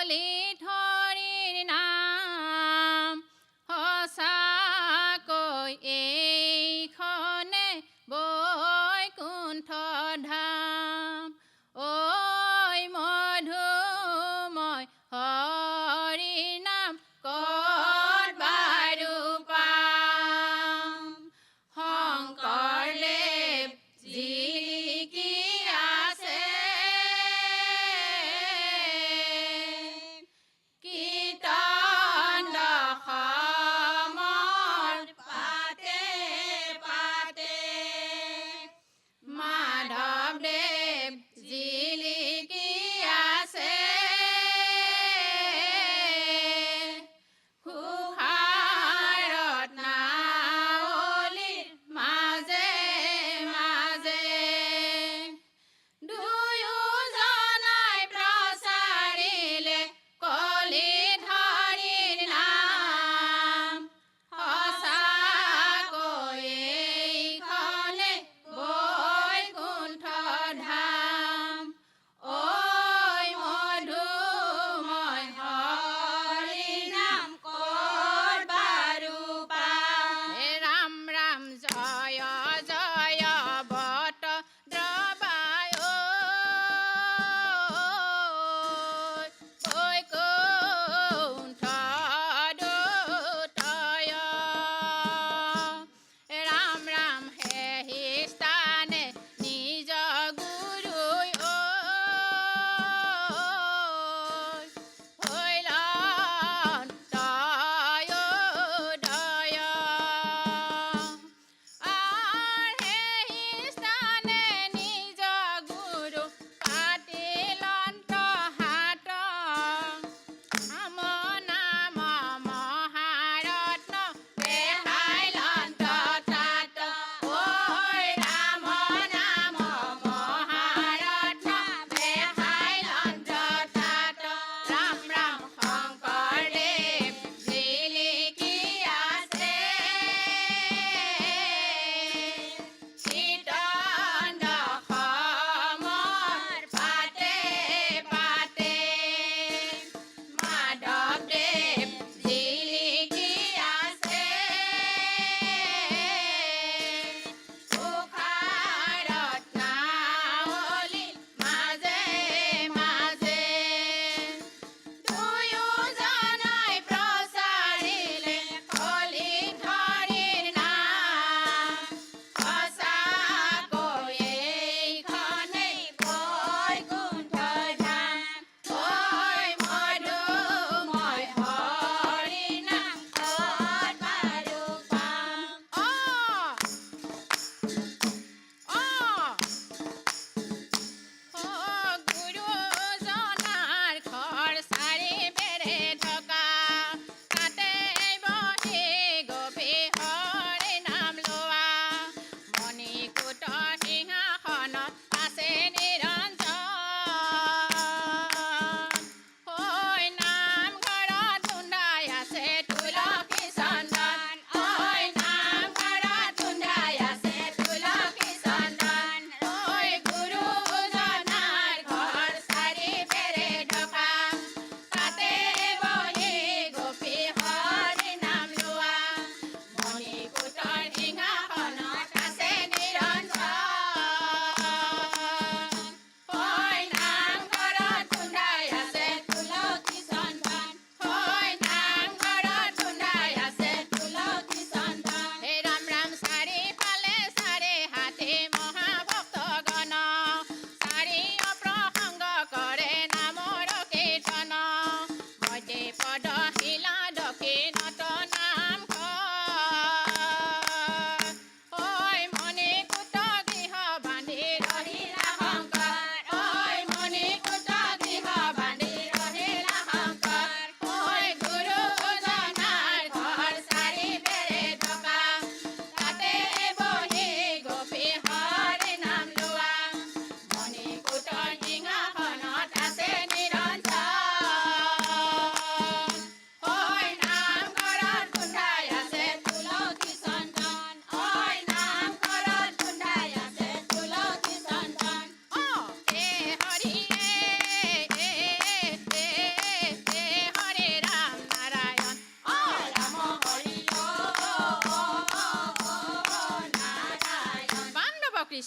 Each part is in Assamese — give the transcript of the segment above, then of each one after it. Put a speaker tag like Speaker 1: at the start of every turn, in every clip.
Speaker 1: কলি ধৰিৰ নাম সঁচাকৈ এইখনে বৈকুণ্ঠ ধাম ঐ মধুময় হৰিৰ নাম ক'ত বাৰু পাম শংকৰদেৱ জিলিকি আছে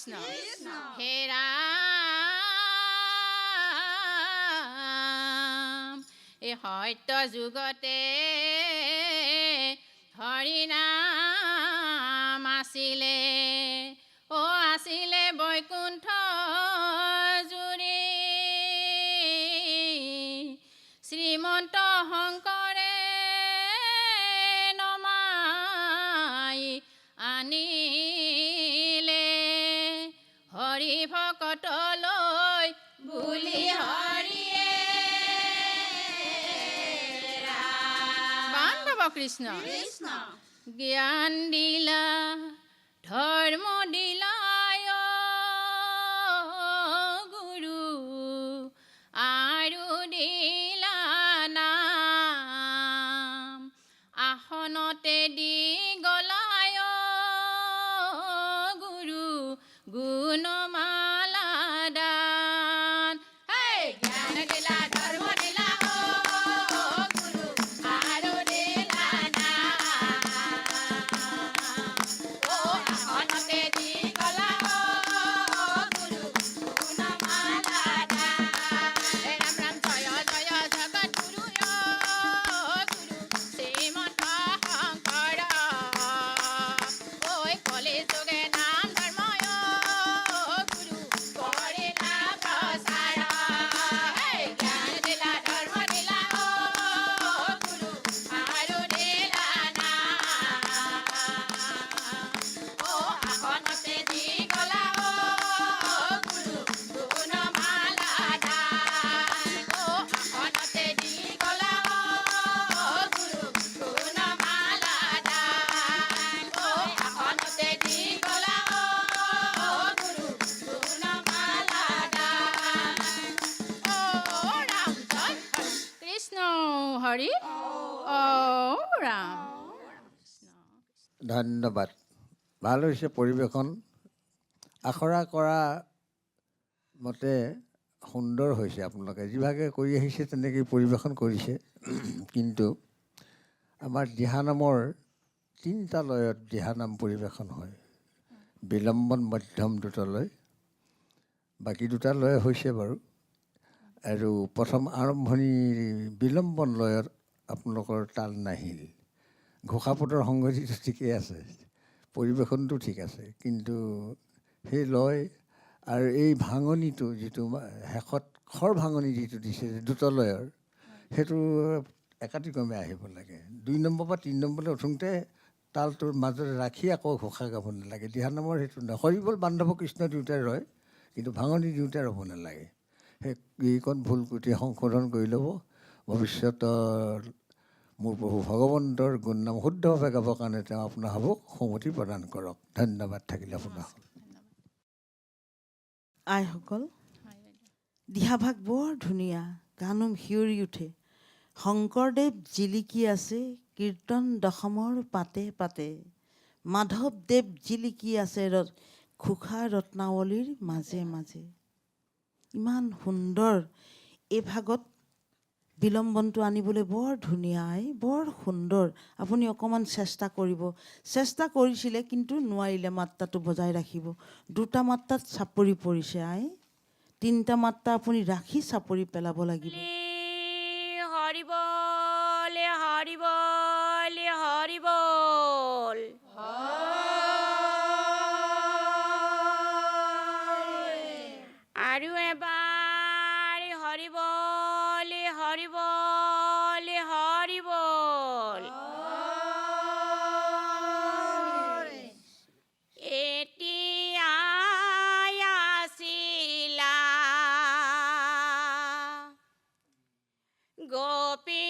Speaker 1: কৃষ্ণ হে ৰাম এই সত্য যুগতে হৰি নাম আছিলে আছিলে বৈকুণ্ঠ জুৰি শ্ৰীমন্ত শংকৰে নমাই আনিলে হৰি ভকতলৈ বুলি হৰিয়ে বান্ধৱ কৃষ্ণ জ্ঞান দিলা ধৰ্ম দিলা গুৰু আৰু দিলা নাম আসনতে দি গলায় গুৰু গুণমালা দান জ্ঞান দিলা ধৰ্ম দিলা গুৰু আৰু দিলা আসনতে দি গলা গুৰু গুণমালা দান ৰাম ৰাম জয় জয় জগত গুৰু গুৰু শ্ৰীমন্ত শংকৰ কলি যোগে নাম ধৰ্ম গুৰু কৰিলা প্ৰচাৰ জ্ঞান দিলা ধৰ্ম দিলা গুৰু আৰু দিলা আসনতে দি গলা গুৰু গুণমালা দান আসনতে দি গলা গুৰু গুণমালা দান আসনতে দি গলা গুৰু গুণমালা দান ৰাম জয় কৃষ্ণ হৰি ৰাম
Speaker 2: ধন্যবাদ। ভাল হৈছে পৰিৱেশন। আখৰা কৰা মতে সুন্দৰ হৈছে। আপোনালোকে যিভাগে কৰি আহিছে তেনেকৈ পৰিৱেশন কৰিছে। কিন্তু আমাৰ দিহানামৰ 3টা লয়ত দিহানাম পৰিৱেশন হয়। বিলম্বন মধ্যম দুটালৈ, বাকী 2টা লয় হৈছে বাৰু। আৰু প্ৰথম আৰম্ভণিৰ বিলম্বন লয়ত আপোনালোকৰ তাল নাহিল। ঘোষাপদৰ সংগতিটো ঠিকেই আছে, পৰিৱেশনটো ঠিক আছে, কিন্তু সেই লয় আৰু এই ভাঙনিটো যিটো শেষত খৰ ভাঙনি যিটো দিছে 2টা লয়ৰ, সেইটো একাতিক্ৰমে আহিব লাগে। 2 নম্বৰ বা 3 নম্বৰলৈ উঠোঁতে তালটোৰ মাজত ৰাখি আকৌ ঘোষা গাব নালাগে। দিহানামৰ সেইটো নহয়। হৰিবল বান্ধৱ কৃষ্ণ দিওঁতে ৰয়, কিন্তু ভাঙনি দিওঁতে ৰ'ব নালাগে। এইকণ ভুল কুটি সংশোধন কৰি ল'ব। ভৱিষ্যতৰ মোৰ প্ৰভু ভগৱন্তৰ গুণনাম শুদ্ধভাৱে গাবৰ কাৰণে তেওঁ আপোনাৰ ভাৱক সুমতি প্ৰদান কৰক। ধন্যবাদ থাকিলে আপোনাৰ।
Speaker 3: আইসকল, দিহাভাগ বৰ ধুনীয়া, গানুম শিয়ৰি উঠে। শংকৰদেৱ জিলিকি আছে কীৰ্তন দশমৰ পাতে পাতে, মাধৱদেৱ জিলিকি আছে ঘোষা ৰত্নাৱলীৰ মাজে মাজে। ইমান সুন্দৰ এই ভাগত বিলম্বনটো আনিবলৈ বৰ ধুনীয়া, বৰ সুন্দৰ। আপুনি অকণমান চেষ্টা কৰিব। চেষ্টা কৰিছিলে কিন্তু নোৱাৰিলে মাত্ৰাটো বজাই ৰাখিব। 2টা মাত্ৰাত চাপৰি পৰিছে 3টা মাত্ৰা আপুনি ৰাখি চাপৰি পেলাব লাগিব।
Speaker 1: হৰিবল হৰিবল হৰিবল আৰু এবাৰ হৰিবল হৰিবল হৰিবল এতিয়া আছিলা গোপী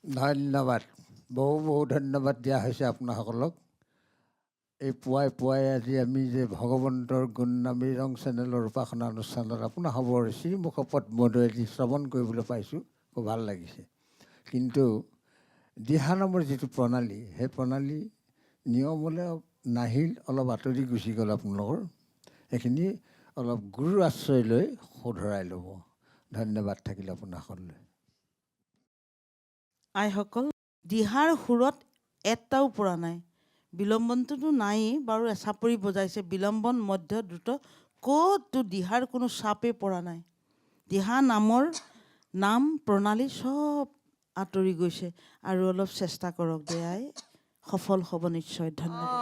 Speaker 2: ধন্যবাদ, বহু বহু ধন্যবাদ দিয়া হৈছে আপোনাসকলক। এই পুৱাই আজি আমি যে ভগৱন্তৰ গুণনামী ৰং চেনেলৰ উপাসনা অনুষ্ঠানত আপোনাসৱৰ শ্ৰীমুখ পদ্মদয়েদি শ্ৰৱণ কৰিবলৈ পাইছোঁ, খুব ভাল লাগিছে। কিন্তু দিহানামৰ যিটো প্ৰণালী, সেই প্ৰণালী নিয়মলৈ নাহিল, অলপ আঁতৰি গুচি গ'ল আপোনালোকৰ। সেইখিনি অলপ গুৰুৰ আশ্ৰয় লৈ শুধৰাই ল'ব। ধন্যবাদ থাকিল আপোনাসকললৈ।
Speaker 3: আইসকল, দিহাৰ সুৰত এটাও পৰা নাই। বিলম্বনটোতো নায়েই বাৰু, এচাপৰি বজাইছে, বিলম্বন মধ্য দ্ৰুত, ক'তো দিহাৰ কোনো চাপেই পৰা নাই। দিহা নামৰ নাম প্ৰণালী চব আঁতৰি গৈছে। আৰু অলপ চেষ্টা কৰক দে আই, সফল হ'ব নিশ্চয়। ধন্যবাদ।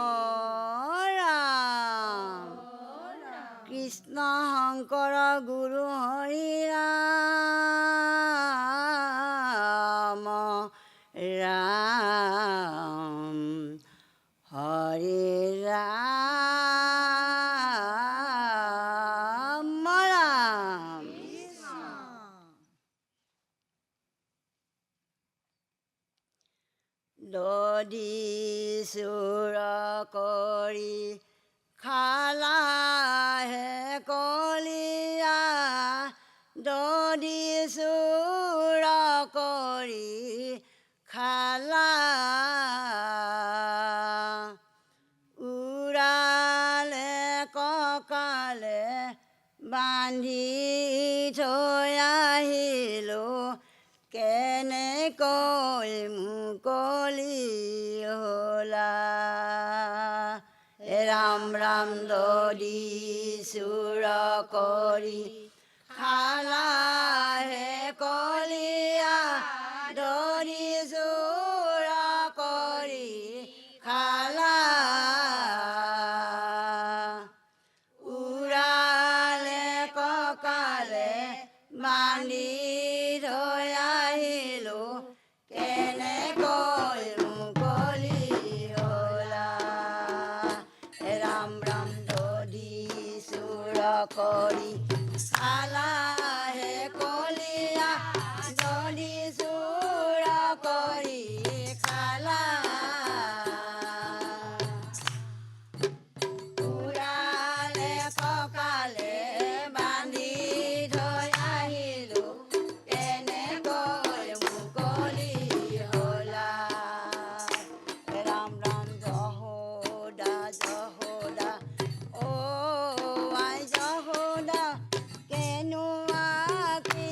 Speaker 4: ৰাম কৃষ্ণ শংকৰ গুৰু হৰি ৰাম ৰাম হৰি ৰাম ৰাম। দধি চুৰ কৰি খালাহে কলিয়া, দধি চুৰ কৰি খালা, উৰালে ককালে বান্ধি থৈ আহিলোঁ, কেনেকৈ মুকলি হ'লা। ৰাম ৰাম দধি চুৰ কৰি খালাহে কলিয়া, দধি চুৰ কৰি খালা, উৰালে ককালে বান্ধি থৈ আহিলোঁ, কেনেকৈ মুকলি হ'লা। ৰাম ৰাম দধি চুৰ কৰি খালাহে কলিয়া, দধি চুৰ কৰি খালা, উৰালে ককালে বান্ধি থৈ আহিলোঁ, কেনেকৈ মুকলি হ'লা। ৰাম ৰাম যশোদা যশোদা, অ' আই যশোদা, কেনুৱা কি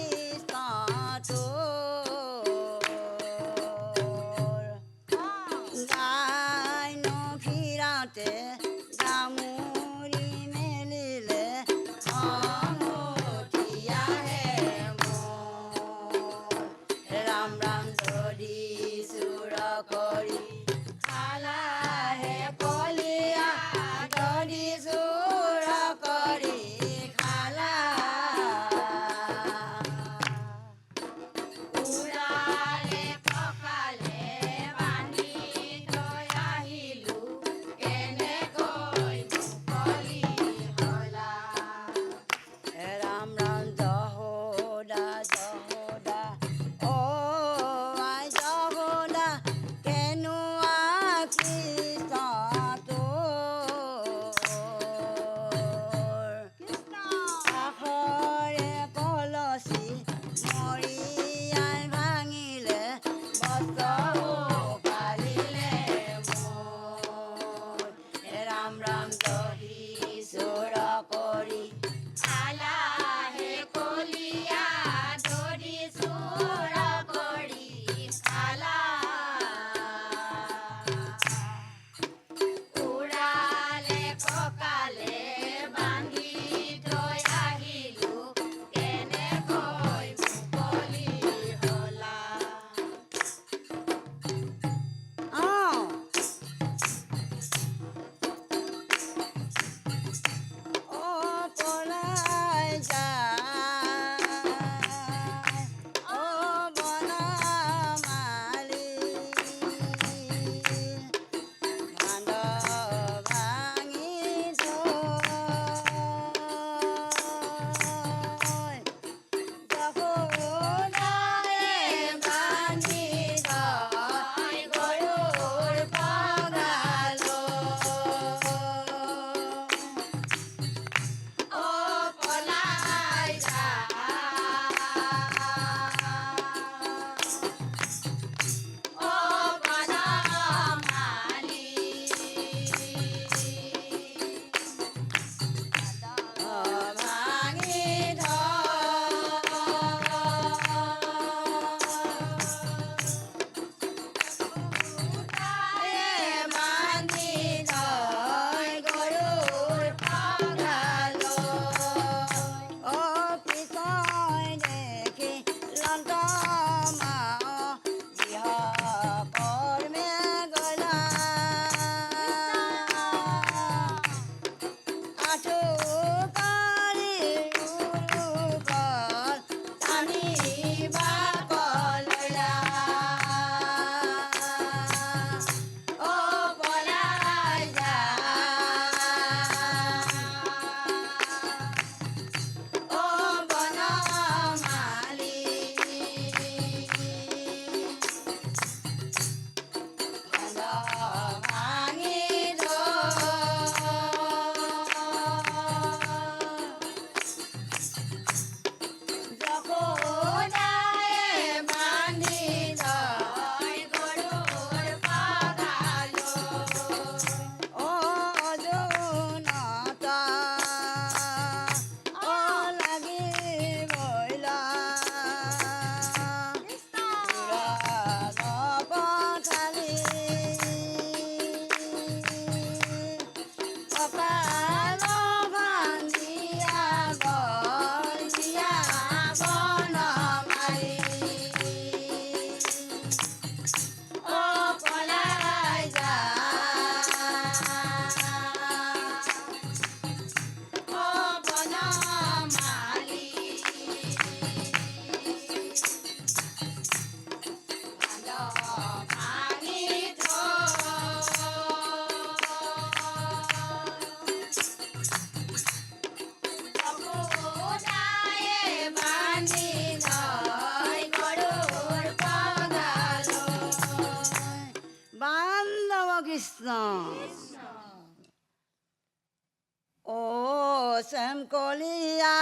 Speaker 4: কলিয়া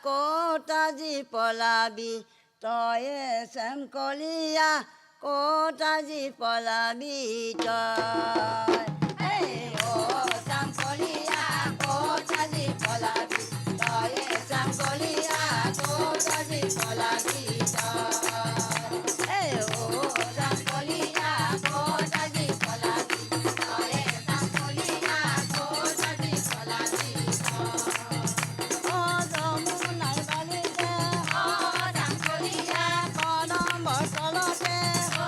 Speaker 4: ক'ত আজি পলাবি তয়ে চেম কলিয়া ক'ত আজি পলাবি তই এই অ চাম কলিয়া ক'ত আজি পলাবি তয়ে চাম কলিয়া ক'ত আজি পলাবি তই এই অ চাম কলিয়া ক'ত আজি পলাবি তয়ে চাম কলিয়া ক'ত আজি পলাবি তই অ যমুনাৰ বালিতে অ চাম কলিয়া কদমৰ তলতে অ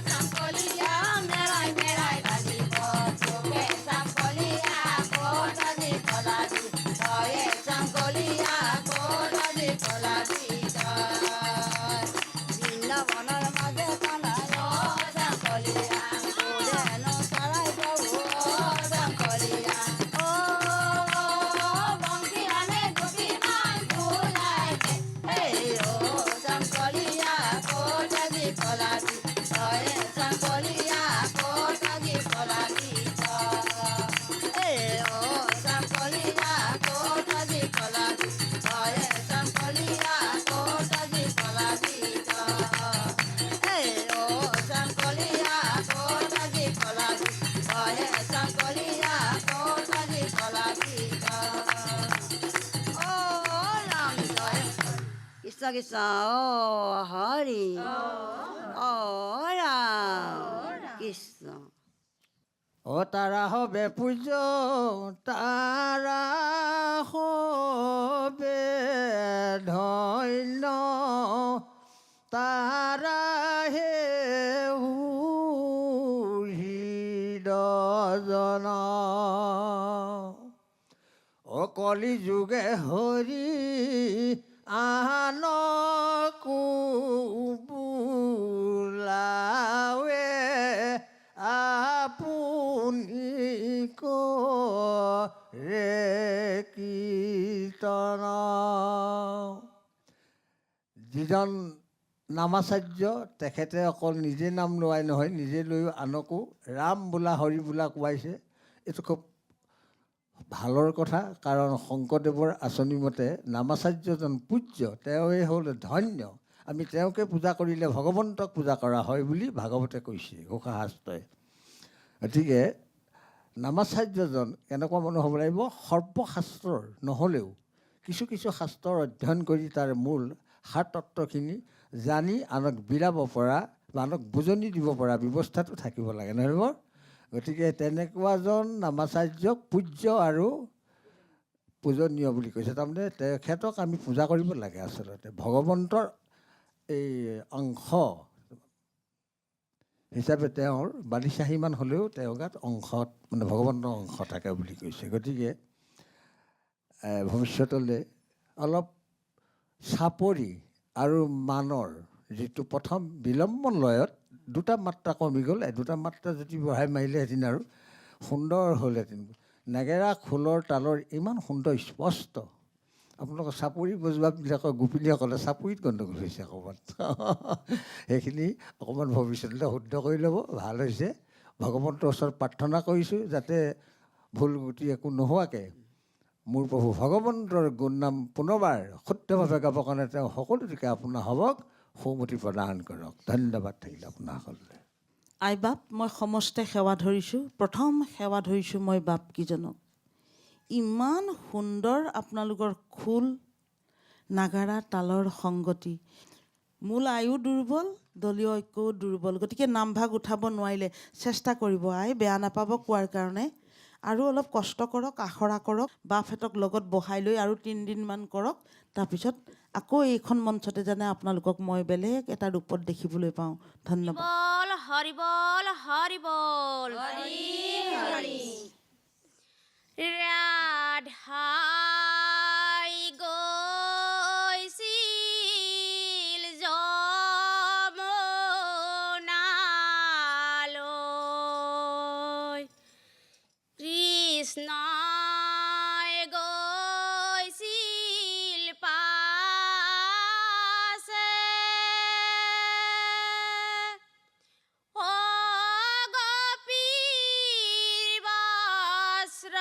Speaker 4: চাম কলিয়া মেৰাই মেৰাই বাজিব তোকে চাম কলিয়া ক'ত আজি পলাবি তয়ে চাম কলিয়া ক'ত আজি পলাবি তই বৃন্দাবনৰ মাজে কানাই অ চাম কলিয়া তোৰেনো চৰাই প্ৰভু অ চাম কলিয়া অ বংশী আনে গোপীমান ভুলাই দে এই অ চাম কলিয়া ক'ত আজি পলাবি তয়ে চাম কলিয়া ক'ত আজি পলাবি তই এই অ চাম কলিয়া ক'ত আজি পলাবি তয়ে চাম কলিয়া ক'ত আজি পলাবি তই এই অ চাম কলিয়া ক'ত আজি পলাবি তয়ে চাম কলিয়া ক'ত আজি পলাবি তই অ ৰাম জয় কৃষ্ণ কৃষ্ণ অ হৰি অ ৰাম কৃষ্ণ
Speaker 2: অ তাৰা হবে পূজ্য তাৰা হবে ধন্য তাৰা হে হৃদজন অ কলি যুগে হৰি আন বোলাৱে আপুনি কৰে কীৰ্তন যিজন নামাচাৰ্য তেখেতে অকল নিজে নাম লোৱাই নহয় নিজে লৈও আনকো ৰাম বোলা হৰি বোলা কোৱাইছে এইটো খুব ভালৰ কথা কাৰণ শংকৰদেৱৰ আঁচনি মতে নামাচাৰ্যজন পূজ্য তেওঁৱে হ'ল ধন্য আমি তেওঁকে পূজা কৰিলে ভগৱন্তক পূজা কৰা হয় বুলি ভাগৱতে কৈছে ঘোষাশাস্ত্ৰই গতিকে নামাচাৰ্যজন কেনেকুৱা মানুহ হ'ব লাগিব সৰ্বশাস্ত্ৰৰ নহ'লেও কিছু কিছু শাস্ত্ৰৰ অধ্যয়ন কৰি তাৰ মূল সাৰ তত্ত্বখিনি জানি আনক বিলাব পৰা বা আনক বুজনি দিব পৰা ব্যৱস্থাটো থাকিব লাগে নহয় গতিকে তেনেকুৱাজন নামাচাৰ্যক পূজ্য আৰু পূজনীয় বুলি কৈছে তাৰমানে তেখেতক আমি পূজা কৰিব লাগে আচলতে ভগৱন্তৰ এই অংশ হিচাপে তেওঁৰ বালিচাহীমান হ'লেও তেওঁৰ গাত অংশত মানে ভগৱন্তৰ অংশ থাকে বুলি কৈছে গতিকে ভৱিষ্যতলৈ অলপ চাপৰি আৰু মানৰ যিটো প্ৰথম বিলম্বন লয়ত দুটা মাত্ৰা কমি গ'ল দুটা মাত্ৰা যদি বঢ়াই মাৰিলেহেঁতেন আৰু সুন্দৰ হ'লহেঁতেন নেগেৰা খোলৰ তালৰ ইমান সুন্দৰ স্পষ্ট আপোনালোকৰ চাপৰি বজোৱাবিলাকৰ গোপিনীসকলে চাপৰিত গণ্ডগোল হৈছে অকণমান সেইখিনি অকণমান ভৱিষ্যতলৈ শুদ্ধ কৰি ল'ব ভাল হৈছে ভগৱন্তৰ ওচৰত প্ৰাৰ্থনা কৰিছোঁ যাতে ভুল গুটি একো নোহোৱাকৈ মোৰ প্ৰভু ভগৱন্তৰ গুণ নাম পুনৰবাৰ শুদ্ধভাৱে গাবৰ কাৰণে তেওঁ সকলো দিশে আপোনাৰ হ'বক সৌমতি প্ৰদান কৰক ধন্যবাদ থাকিলে আপোনাসকললৈ
Speaker 3: আই বাপ মই সমস্তে সেৱা ধৰিছোঁ প্ৰথম সেৱা ধৰিছোঁ মই বাপকেইজনক ইমান সুন্দৰ আপোনালোকৰ খোল নাগাৰা তালৰ সংগতি মূল আয়ো দুৰ্বল দলীয় ঐক্যও দুৰ্বল গতিকে নামভাগ উঠাব নোৱাৰিলে চেষ্টা কৰিব আই বেয়া নাপাব কোৱাৰ কাৰণে আৰু অলপ কষ্ট কৰক আখৰা কৰক বাপহঁতক লগত বহাই লৈ আৰু 3 দিনমান কৰক তাৰপিছত আকৌ এইখন মঞ্চতে যেনে আপোনালোকক মই বেলেগ এটা ৰূপত দেখিবলৈ পাওঁ ধন্যবাদ
Speaker 1: বল হৰি বল হৰি বল ৰাধাই গৈছিল যমুনালৈ কৃষ্ণই গৈছিল পাছে অ গোপীৰ বস্ত্ৰ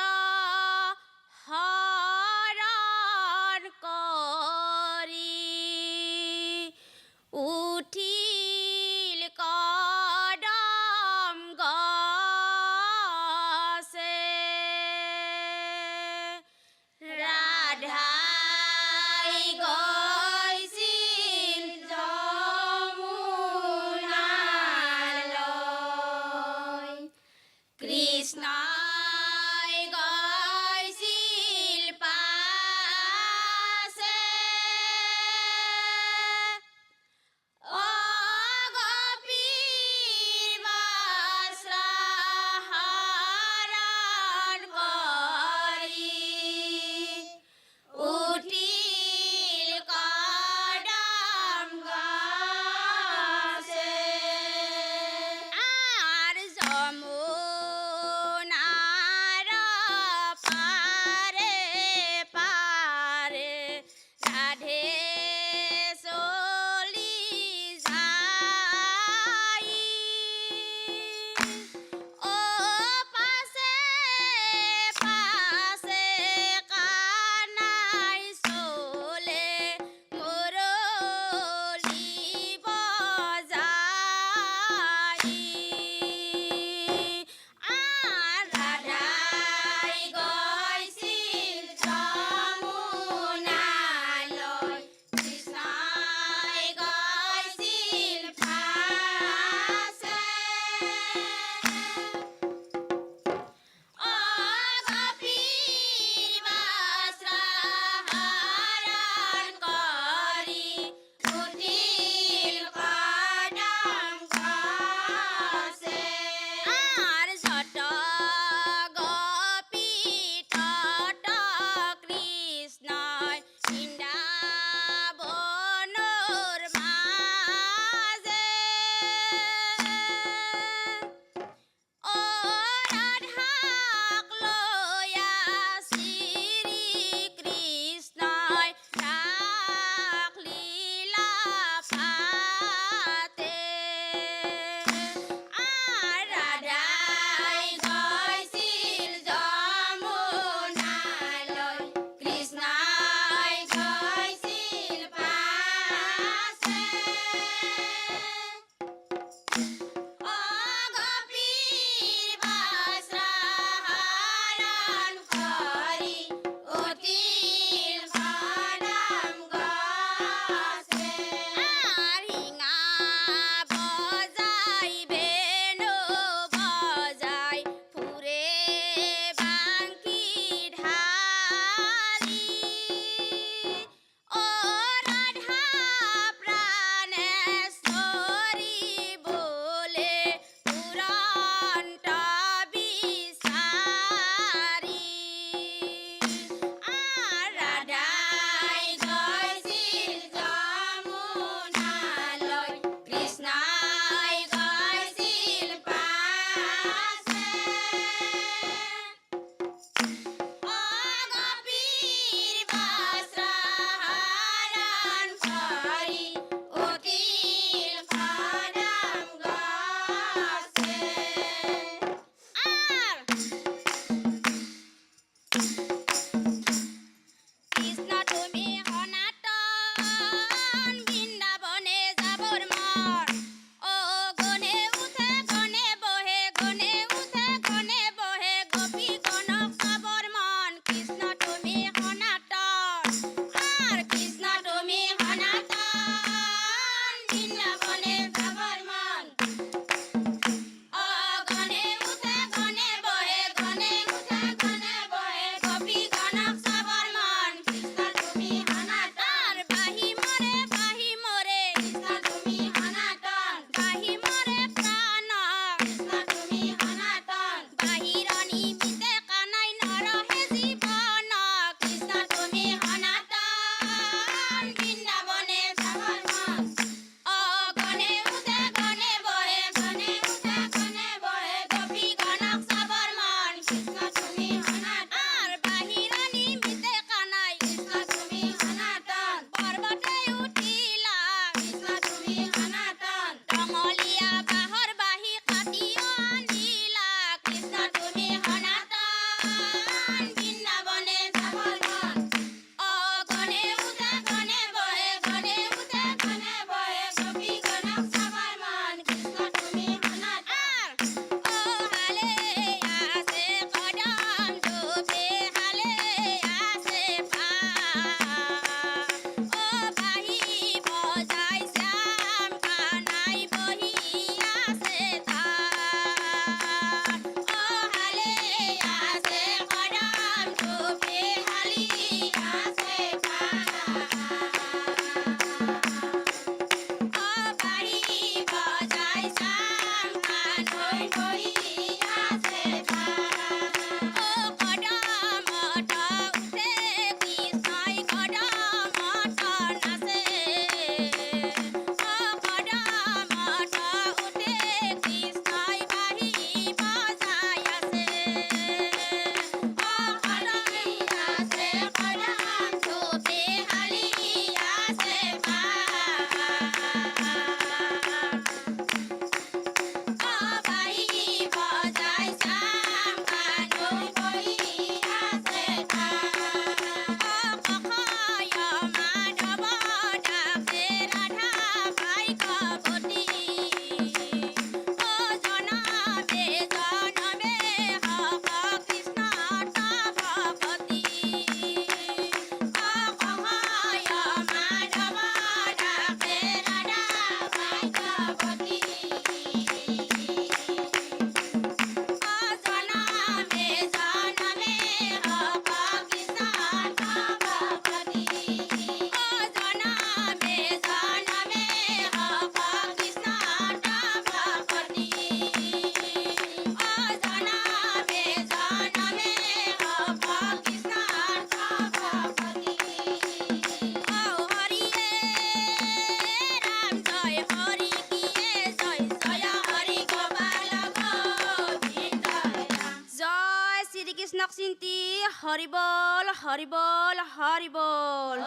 Speaker 1: হৰি বল হৰি বল হৰি বল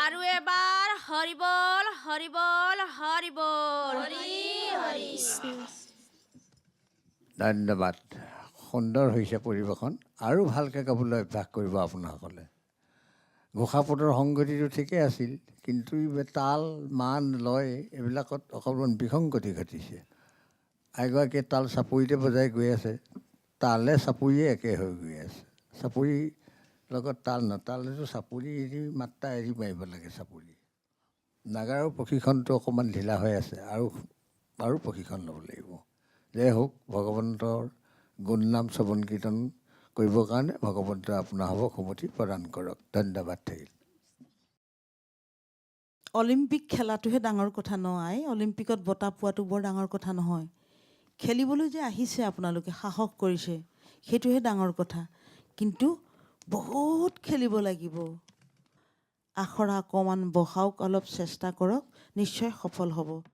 Speaker 1: আৰু এবাৰ হৰি বল হৰি বল হৰি বল
Speaker 2: ধন্যবাদ। সুন্দৰ হৈছে পৰিৱেশন। আৰু ভালকৈ গাবলৈ অভ্যাস কৰিব আপোনাসকলে। ঘোষাপদৰ সংগতিটো ঠিকেই আছিল, কিন্তু তাল মান লয় এইবিলাকত অকণমান বিসংগতি ঘটিছে। এগৰাকীয়ে তাল চাপৰিতে বজাই গৈ আছে, তালে চাপৰিয়ে একে হৈ গৈ আছে। চাপৰি লগত তাল নাতালেতো চাপৰি এৰি মাত্ৰা এৰি মাৰিব লাগে। চাপৰি নাগাৰৰ প্ৰশিক্ষণটো অকণমান ঢিলা হৈ আছে, আৰু প্ৰশিক্ষণ ল'ব লাগিব। যে হওক, ভগৱন্তৰ গুণনাম শ্ৰৱণ কীৰ্তন কৰিবৰ কাৰণে ভগৱন্তই আপোনাসৱক সুমতি প্ৰদান কৰক। ধন্যবাদ থাকিল।
Speaker 3: অলিম্পিক খেলাটোহে ডাঙৰ কথা নহয়। অলিম্পিকত বঁটা পোৱাটো বৰ ডাঙৰ কথা নহয়। খেলিবলৈ যে আহিছে আপোনালোকে, সাহস কৰিছে, সেইটোহে ডাঙৰ কথা। কিন্তু বহুত খেলিব লাগিব। আখৰা অকণমান বহাওক, অলপ চেষ্টা কৰক, নিশ্চয় সফল হ'ব।